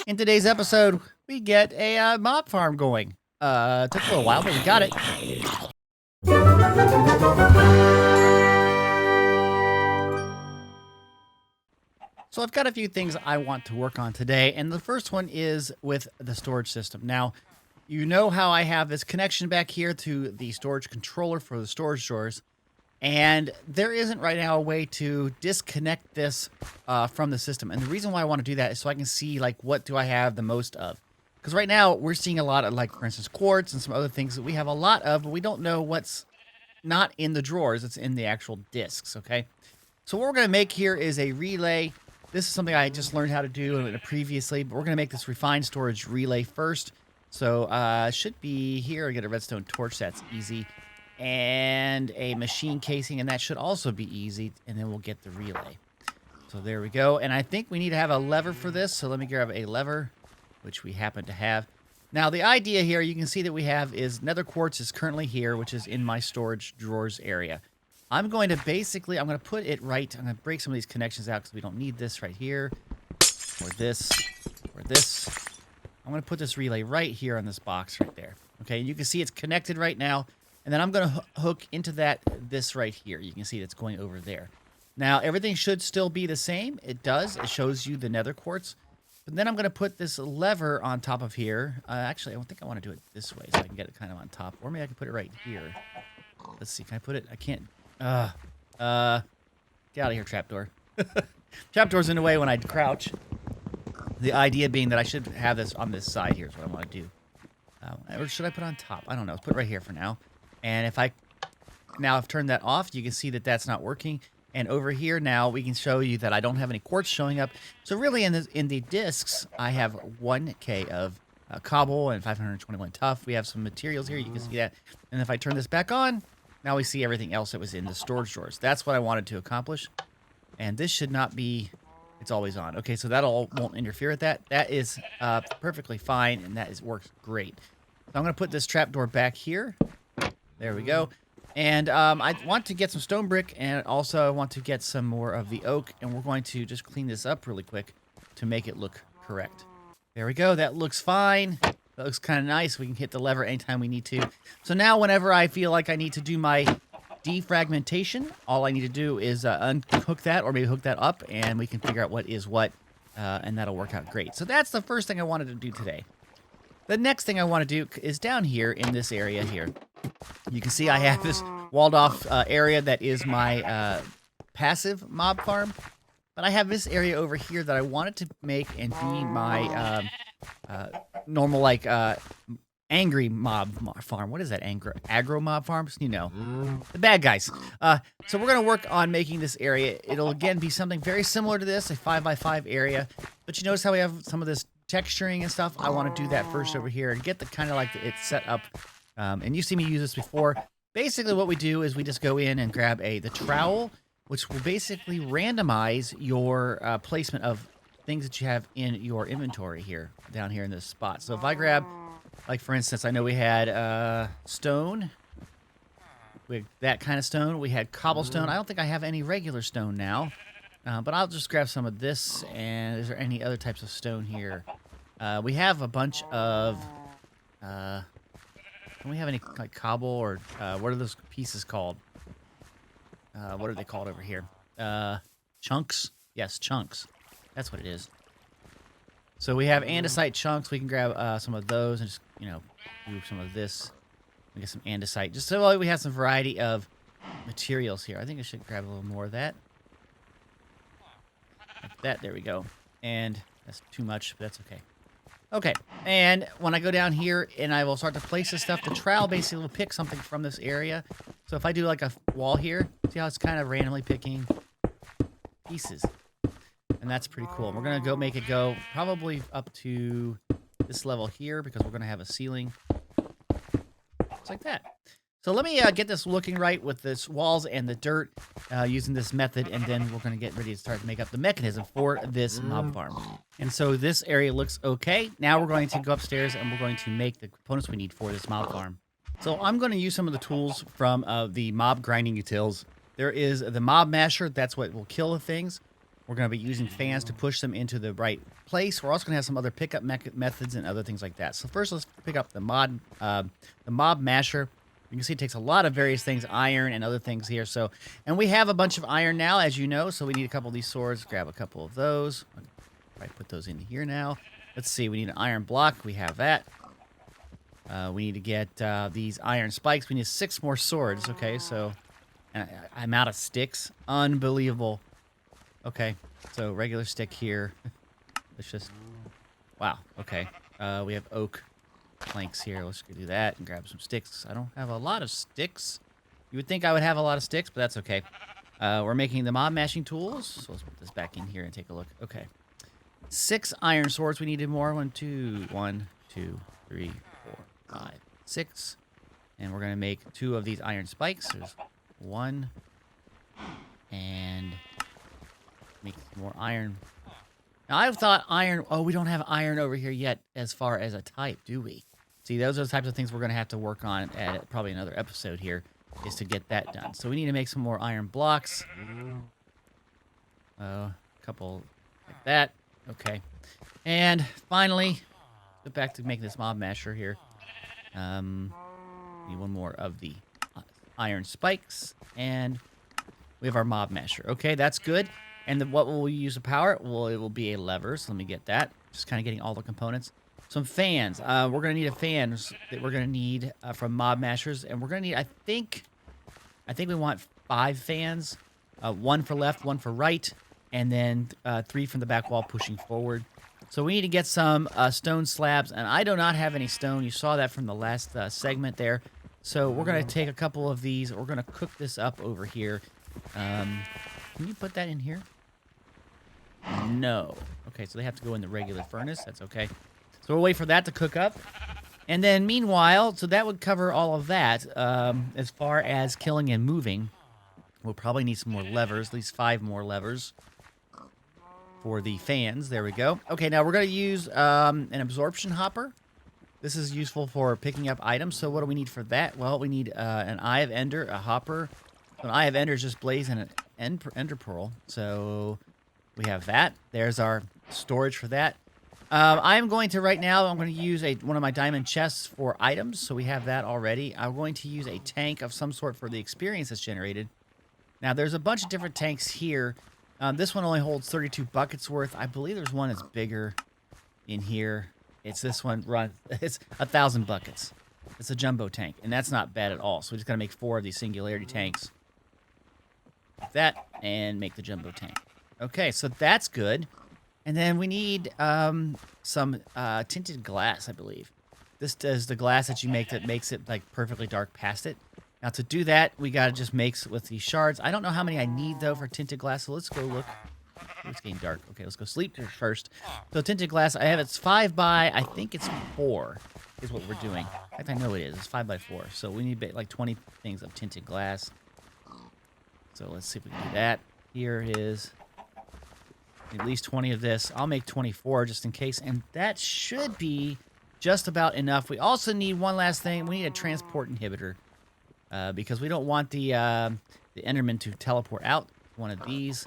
In today's episode, we get a mob farm going. It took a little while, but we got it. So I've got a few things I want to work on today, and the first one is with the storage system. Now, you know how I have this connection back here to the storage controller for the storage drawers, and there isn't right now a way to disconnect this from the system. And the reason why I want to do that is so I can see, like, what do I have the most of? Because right now, we're seeing a lot of, like, for instance, quartz and some other things that we have a lot of, but we don't know what's not in the drawers. It's in the actual disks, okay? So what we're going to make here is a relay. This is something I just learned how to do previously, but we're going to make this refined storage relay first. So it should be here. I get a redstone torch. That's easy. And a machine casing, and that should also be easy. And then we'll get the relay. So there we go. And I think we need to have a lever for this. So let me grab a lever, which we happen to have. Now, the idea here, you can see that we have is nether quartz is currently here, which is in my storage drawers area. I'm going to basically, I'm going to put it right. I'm going to break some of these connections out because we don't need this right here. Or this. Or this. I'm going to put this relay right here on this box right there. Okay, and you can see it's connected right now. And then I'm going to hook into this right here. You can see it's going over there. Now, everything should still be the same. It does. It shows you the nether quartz. But then I'm going to put this lever on top of here. Actually, I don't think I want to do it this way so I can get it kind of on top. Or maybe I can put it right here. Let's see. Can I put it? I can't. Get out of here, trapdoor. Trapdoor's in the way when I crouch. The idea being that I should have this on this side here is what I want to do. Or should I put it on top? I don't know. Let's put it right here for now. And if now I've turned that off, you can see that that's not working. And over here now, we can show you that I don't have any quartz showing up. So really in the discs, I have 1K of cobble and 521 tuff. We have some materials here. You can see that. And if I turn this back on, now we see everything else that was in the storage drawers. That's what I wanted to accomplish. And this should not be, it's always on. Okay, so that all won't interfere with that. That is perfectly fine, and that works great. So I'm going to put this trapdoor back here. There we go. And I want to get some stone brick, and also I want to get some more of the oak, and we're going to just clean this up really quick to make it look correct. There we go. That looks fine. That looks kind of nice. We can hit the lever anytime we need to. So now whenever I feel like I need to do my defragmentation, all I need to do is unhook that or maybe hook that up, and we can figure out what is what, and that'll work out great. So that's the first thing I wanted to do today. The next thing I want to do is down here in this area here. You can see I have this walled off area that is my passive mob farm. But I have this area over here that I wanted to make and be my normal, like, angry mob farm. What is that? Aggro mob farms? You know, the bad guys. So we're going to work on making this area. It'll, again, be something very similar to this, a 5x5 area. But you notice how we have some of this texturing and stuff? I want to do that first over here and get the kind of like it's set up. And you've seen me use this before. Basically, what we do is we just go in and grab the trowel, which will basically randomize your placement of things that you have in your inventory here, down here in this spot. So if I grab, like, for instance, I know we had stone. We had that kind of stone. We had cobblestone. I don't think I have any regular stone now. But I'll just grab some of this. And is there any other types of stone here? We have a bunch of... don't we have any, like, cobble or... what are those pieces called? What are they called over here? Chunks? Yes, chunks. That's what it is. So we have andesite chunks. We can grab some of those and just, you know, move some of this. We get some andesite. Just so we have some variety of materials here. I think I should grab a little more of that. Like that. There we go. And that's too much, but that's okay. Okay, and when I go down here and I will start to place this stuff, the trowel basically will pick something from this area. So if I do like a wall here, see how it's kind of randomly picking pieces. And that's pretty cool. We're going to go make it go probably up to this level here because we're going to have a ceiling. Just like that. So let me get this looking right with this walls and the dirt using this method, and then we're going to get ready to start to make up the mechanism for this mob farm. And so this area looks okay. Now we're going to go upstairs and we're going to make the components we need for this mob farm. So I'm going to use some of the tools from the mob grinding utils. There is the mob masher. That's what will kill the things. We're going to be using fans to push them into the right place. We're also going to have some other pickup methods and other things like that. So first, let's pick up the mob masher. You can see it takes a lot of various things, iron and other things here. So, and we have a bunch of iron now, as you know. So we need a couple of these swords. Grab a couple of those. I put those in here now. Let's see. We need an iron block. We have that. We need to get these iron spikes. We need 6 more swords. Okay, so I'm out of sticks. Unbelievable. Okay, so regular stick here. Let's just... Wow, okay. We have oak planks here. Let's do that and grab some sticks. I don't have a lot of sticks. You would think I would have a lot of sticks, but that's okay. We're making the mob mashing tools. So let's put this back in here and take a look. Okay. 6 iron swords. We needed more. 1, 2, 3, 4, 5, 6. And we're going to make 2 of these iron spikes. There's 1. And make more iron. Now, I thought iron... Oh, we don't have iron over here yet as far as a type, do we? See, those are the types of things we're going to have to work on at probably another episode here, is to get that done. So we need to make some more iron blocks. A couple like that. Okay. And finally, go back to making this mob masher here. Need 1 more of the iron spikes. And we have our mob masher. Okay, that's good. And what will we use to power it? Well, it will be a lever. So let me get that. Just kind of getting all the components. Some fans. We're going to need a fan that we're going to need from mob mashers. And we're going to need, I think we want 5 fans. 1 for left, 1 for right. And then 3 from the back wall pushing forward. So we need to get some stone slabs. And I do not have any stone. You saw that from the last segment there. So we're going to take a couple of these. We're going to cook this up over here. Can you put that in here? No. Okay, so they have to go in the regular furnace. That's okay. So we'll wait for that to cook up. And then meanwhile, so that would cover all of that. As far as killing and moving, we'll probably need some more levers, at least 5 more levers for the fans. There we go. Okay, now we're going to use an absorption hopper. This is useful for picking up items. So what do we need for that? Well, we need an Eye of Ender, a hopper. An Eye of Ender is just blaze and an ender pearl. So we have that. There's our storage for that. I'm going to, right now, I'm going to use one of my diamond chests for items. So we have that already. I'm going to use a tank of some sort for the experience that's generated. Now, there's a bunch of different tanks here. This one only holds 32 buckets worth. I believe there's one that's bigger in here. It's this one. It's 1,000 buckets. It's a jumbo tank, and that's not bad at all. So we just got to make 4 of these singularity tanks. Like that, and make the jumbo tank. Okay, so that's good. And then we need some tinted glass, I believe. This is the glass that you make that makes it like perfectly dark past it. Now to do that, we gotta just mix with these shards. I don't know how many I need though for tinted glass, so let's go look. Oh, it's getting dark. Okay, let's go sleep first. So tinted glass, I have it's 5 by, I think it's 4 is what we're doing. In fact, I know it is. It's 5 by 4. So we need like 20 things of tinted glass. So let's see if we can do that. Here it is. At least 20 of this. I'll make 24 just in case. And that should be just about enough. We also need one last thing. We need a transport inhibitor. Because we don't want the Enderman to teleport out. One of these.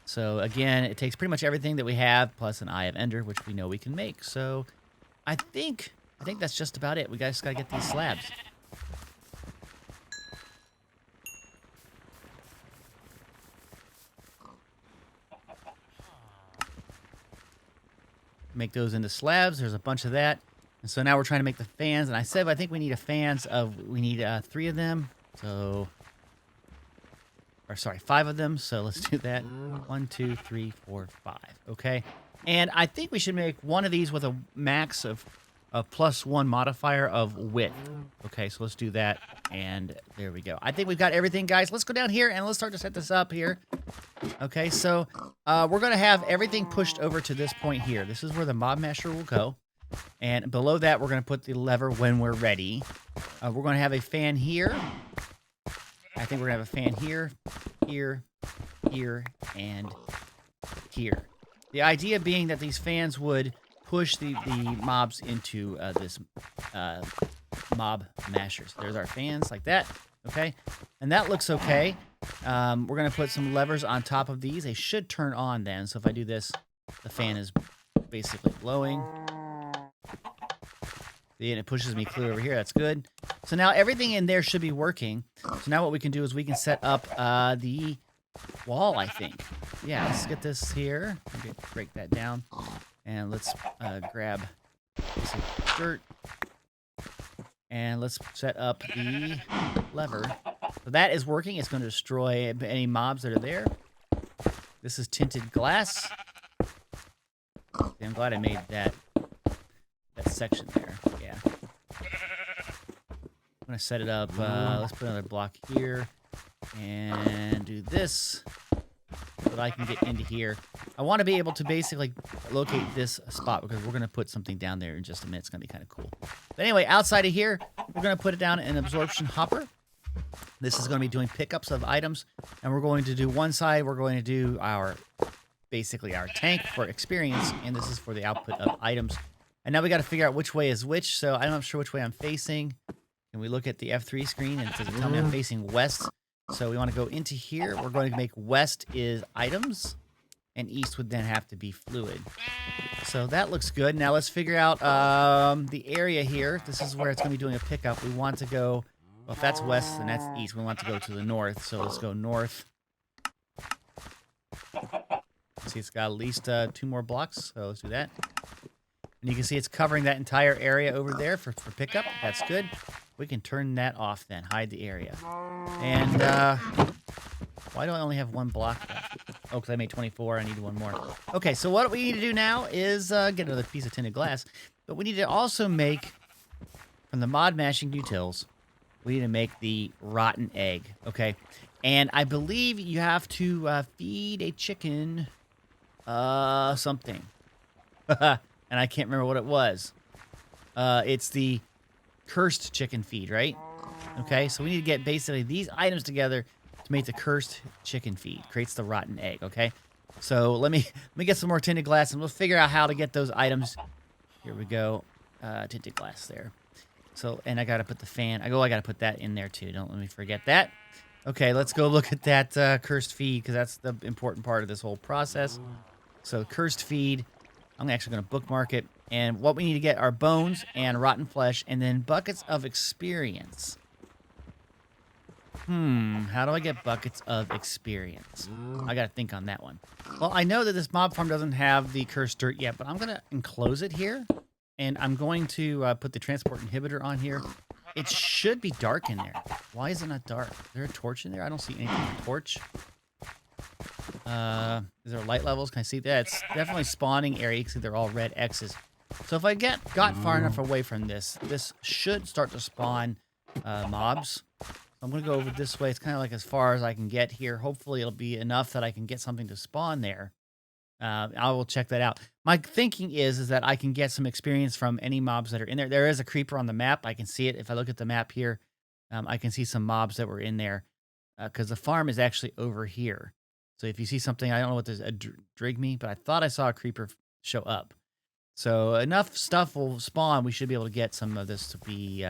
So again, it takes pretty much everything that we have, plus an Eye of Ender, which we know we can make. So I think that's just about it. We just gotta get these slabs. Make those into slabs. There's a bunch of that. And so now we're trying to make the fans. And I said I think we need we need 3 of them. So, or sorry, 5 of them. So let's do that. 1, 2, 3, 4, 5. Okay. And I think we should make one of these with a max of +1 modifier of width. Okay, so let's do that. And there we go. I think we've got everything, guys. Let's go down here and let's start to set this up here. Okay, so we're going to have everything pushed over to this point here. This is where the mob masher will go. And below that, we're going to put the lever when we're ready. We're going to have a fan here. I think we're going to have a fan here, here, here, and here. The idea being that these fans would push the mobs into this mob mashers. There's our fans like that. Okay, and that looks okay. We're going to put some levers on top of these. They should turn on then. So if I do this, the fan is basically glowing. And it pushes me clear over here. That's good. So now everything in there should be working. So now what we can do is we can set up the wall, I think. Yeah, let's get this here. Break that down. And let's grab some dirt. And let's set up the lever. So that is working. It's going to destroy any mobs that are there. This is tinted glass. I'm glad I made that section there. Yeah. I'm going to set it up. Let's put another block here. And do this so that I can get into here. I want to be able to basically locate this spot because we're going to put something down there in just a minute. It's going to be kind of cool. But anyway, outside of here, we're going to put it down in an absorption hopper. This is going to be doing pickups of items. And we're going to do one side. We're going to do basically our tank for experience. And this is for the output of items. And now we got to figure out which way is which. So I'm not sure which way I'm facing. Can we look at the F3 screen and does it tell me I'm facing west? So we want to go into here. We're going to make west is items. And east would then have to be fluid. So that looks good. Now let's figure out the area here. This is where it's going to be doing a pickup. We want to go, well, if that's west and that's east, we want to go to the north. So let's go north. See, it's got at least 2 more blocks. So let's do that. And you can see it's covering that entire area over there for pickup. That's good. We can turn that off then. Hide the area. And why do I only have 1 block left? Oh, because I made 24. I need 1 more. Okay, so what we need to do now is get another piece of tinted glass. But we need to also make, from the mod mashing utils, we need to make the rotten egg. Okay? And I believe you have to feed a chicken something. And I can't remember what it was. It's the cursed chicken feed, right? Okay, so we need to get basically these items together to make the cursed chicken feed. Creates the rotten egg, okay? So let me get some more tinted glass and we'll figure out how to get those items. Here we go. Tinted glass there. So, and I gotta put the fan. I gotta put that in there too. Don't let me forget that. Okay, let's go look at that cursed feed because that's the important part of this whole process. So cursed feed. I'm actually going to bookmark it. And what we need to get are bones and rotten flesh and then buckets of experience. How do I get buckets of experience? I got to think on that one. Well, I know that this mob farm doesn't have the cursed dirt yet, but I'm going to enclose it here. And I'm going to put the transport inhibitor on here. It should be dark in there. Why is it not dark? Is there a torch in there? I don't see anything with a torch. Is there light levels? Can I see that? It's definitely spawning area. You can see they're all red X's. So if I got far enough away from this should start to spawn mobs. So I'm going to go over this way. It's kind of like as far as I can get here. Hopefully it'll be enough that I can get something to spawn there. I will check that out. My thinking is that I can get some experience from any mobs that are in there. There is a creeper on the map. I can see it. If I look at the map here, I can see some mobs that were in there because the farm is actually over here. So if you see something, I don't know what this drig me, but I thought I saw a creeper show up. So enough stuff will spawn. We should be able to get some of this to be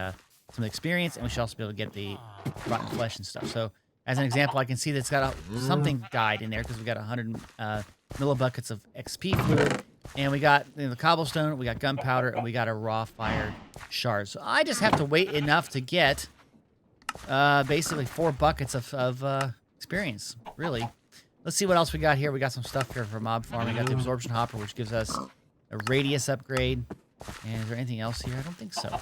some experience, and we should also be able to get the rotten flesh and stuff. So as an example, I can see that it's got something died in there because we got 100 millibuckets of XP fluid, and we got the cobblestone, we got gunpowder, and we got a raw fired shard. So I just have to wait enough to get basically 4 buckets of experience, really. Let's see what else we got here. We got some stuff here for mob farm. We got the absorption hopper, which gives us a radius upgrade. And is there anything else here? I don't think so.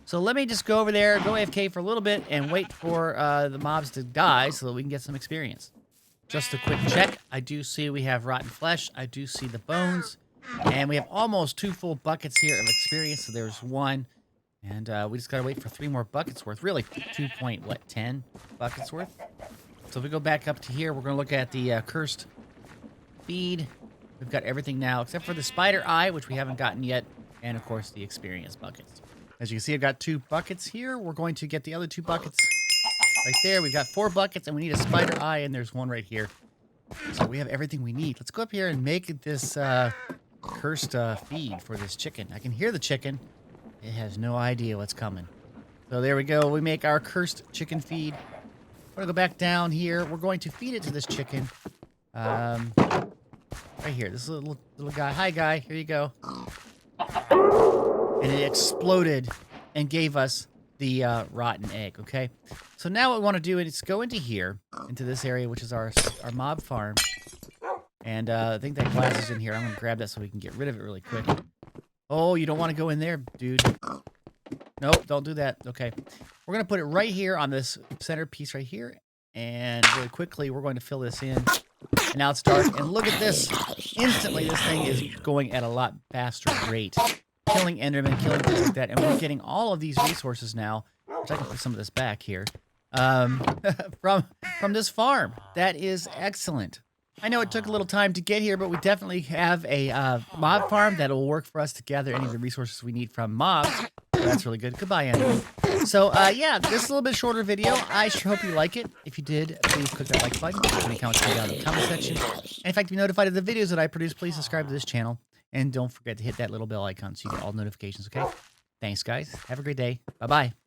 So let me just go over there, go AFK for a little bit, and wait for the mobs to die so that we can get some experience. Just a quick check. I do see we have rotten flesh. I do see the bones. And we have almost 2 full buckets here of experience. So there's 1. And we just got to wait for 3 more buckets worth. Really, 2.10 buckets worth. So if we go back up to here, we're going to look at the cursed feed. We've got everything now except for the spider eye, which we haven't gotten yet, and of course the experience buckets. As you can see, I've got 2 buckets here. We're going to get the other 2 buckets right there. We've got 4 buckets, and we need a spider eye, and there's 1 right here. So we have everything we need. Let's go up here and make this cursed feed for this chicken. I can hear the chicken. It has no idea what's coming. So there we go. We make our cursed chicken feed. We're going to go back down here. We're going to feed it to this chicken. Right here. This little guy. Hi, guy. Here you go. And it exploded and gave us the rotten egg, okay? So now what we want to do is go into here, into this area, which is our mob farm. And I think that glass is in here. I'm going to grab that so we can get rid of it really quick. Oh, you don't want to go in there, dude. Nope, don't do that. Okay. We're going to put it right here on this center piece right here. And really quickly, we're going to fill this in. And now it's dark. And look at this. Instantly, this thing is going at a lot faster rate. Killing Endermen, killing things like that. And we're getting all of these resources now, which I can put some of this back here, from this farm. That is excellent. I know it took a little time to get here, but we definitely have a mob farm that will work for us to gather any of the resources we need from mobs. So that's really good. Goodbye, Enderman. So, yeah, this is a little bit shorter video. I sure hope you like it. If you did, please click that like button. Leave any comments down in the comment section. And in fact, to be notified of the videos that I produce, please subscribe to this channel. And don't forget to hit that little bell icon so you get all notifications, okay? Thanks, guys. Have a great day. Bye-bye.